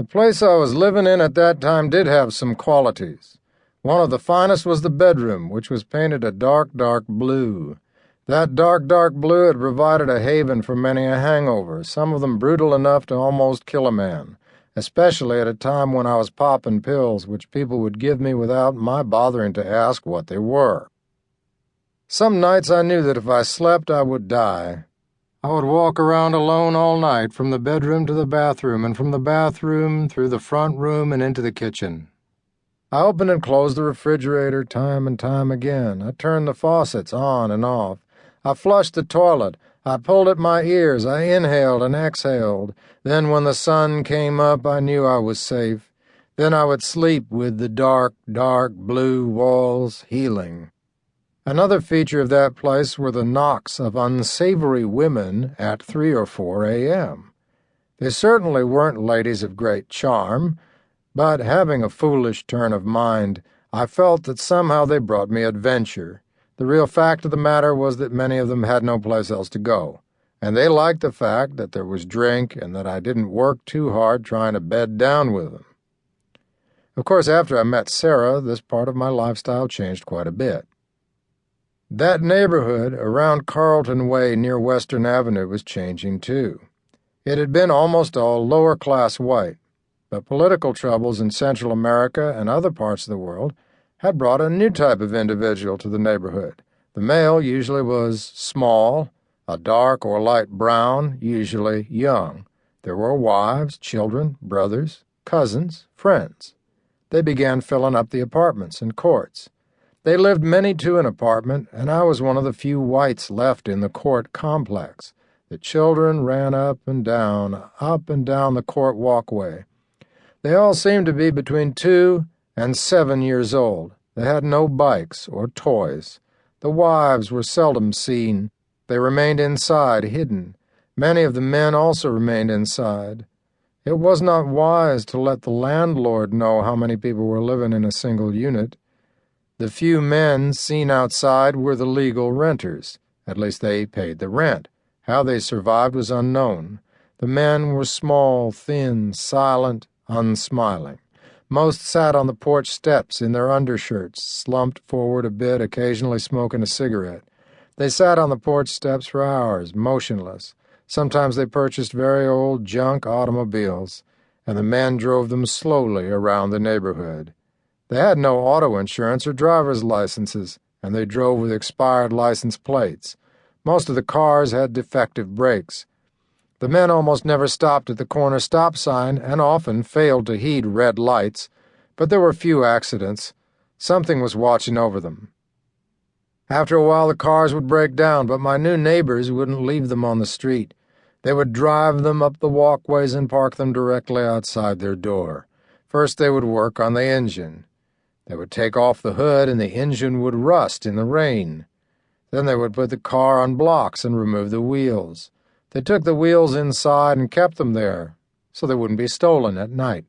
The place I was living in at that time did have some qualities. One of the finest was the bedroom, which was painted a dark, dark blue. That dark, dark blue had provided a haven for many a hangover, some of them brutal enough to almost kill a man, especially at a time when I was popping pills which people would give me without my bothering to ask what they were. Some nights I knew that if I slept I would die. I would walk around alone all night, from the bedroom to the bathroom, and from the bathroom through the front room and into the kitchen. I opened and closed the refrigerator time and time again. I turned the faucets on and off. I flushed the toilet. I pulled at my ears. I inhaled and exhaled. Then when the sun came up, I knew I was safe. Then I would sleep with the dark, dark blue walls healing. Another feature of that place were the knocks of unsavory women at 3 or 4 a.m. They certainly weren't ladies of great charm, but having a foolish turn of mind, I felt that somehow they brought me adventure. The real fact of the matter was that many of them had no place else to go, and they liked the fact that there was drink and that I didn't work too hard trying to bed down with them. Of course, after I met Sarah, this part of my lifestyle changed quite a bit. That neighborhood around Carlton Way near Western Avenue was changing too. It had been almost all lower-class white, but political troubles in Central America and other parts of the world had brought a new type of individual to the neighborhood. The male usually was small, a dark or light brown, usually young. There were wives, children, brothers, cousins, friends. They began filling up the apartments and courts. They lived many to an apartment, and I was one of the few whites left in the court complex. The children ran up and down the court walkway. They all seemed to be between 2 and 7 years old. They had no bikes or toys. The wives were seldom seen. They remained inside, hidden. Many of the men also remained inside. It was not wise to let the landlord know how many people were living in a single unit. The few men seen outside were the legal renters. At least they paid the rent. How they survived was unknown. The men were small, thin, silent, unsmiling. Most sat on the porch steps in their undershirts, slumped forward a bit, occasionally smoking a cigarette. They sat on the porch steps for hours, motionless. Sometimes they purchased very old junk automobiles, and the men drove them slowly around the neighborhood. They had no auto insurance or driver's licenses, and they drove with expired license plates. Most of the cars had defective brakes. The men almost never stopped at the corner stop sign and often failed to heed red lights, but there were few accidents. Something was watching over them. After a while the cars would break down, but my new neighbors wouldn't leave them on the street. They would drive them up the walkways and park them directly outside their door. First they would work on the engine. They would take off the hood and the engine would rust in the rain. Then they would put the car on blocks and remove the wheels. They took the wheels inside and kept them there, so they wouldn't be stolen at night.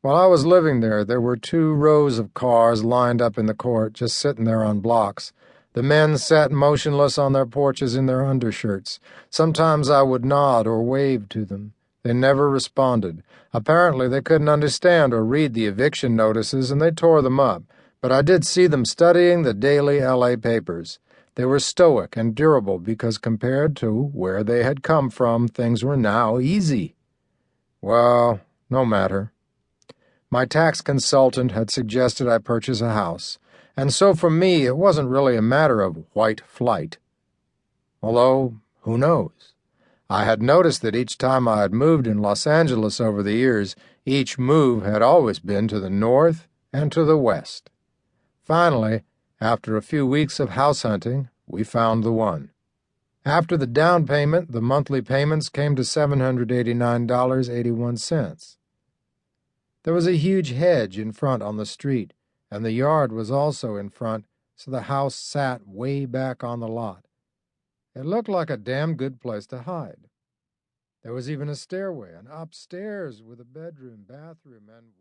While I was living there, there were 2 rows of cars lined up in the court, just sitting there on blocks. The men sat motionless on their porches in their undershirts. Sometimes I would nod or wave to them. They never responded. Apparently they couldn't understand or read the eviction notices, and they tore them up. But I did see them studying the daily L.A. papers. They were stoic and durable because compared to where they had come from, things were now easy. Well, no matter. My tax consultant had suggested I purchase a house, and so for me it wasn't really a matter of white flight. Although, who knows? I had noticed that each time I had moved in Los Angeles over the years, each move had always been to the north and to the west. Finally, after a few weeks of house hunting, we found the one. After the down payment, the monthly payments came to $789.81. There was a huge hedge in front on the street, and the yard was also in front, so the house sat way back on the lot. It looked like a damn good place to hide. There was even a stairway, and upstairs with a bedroom, bathroom, and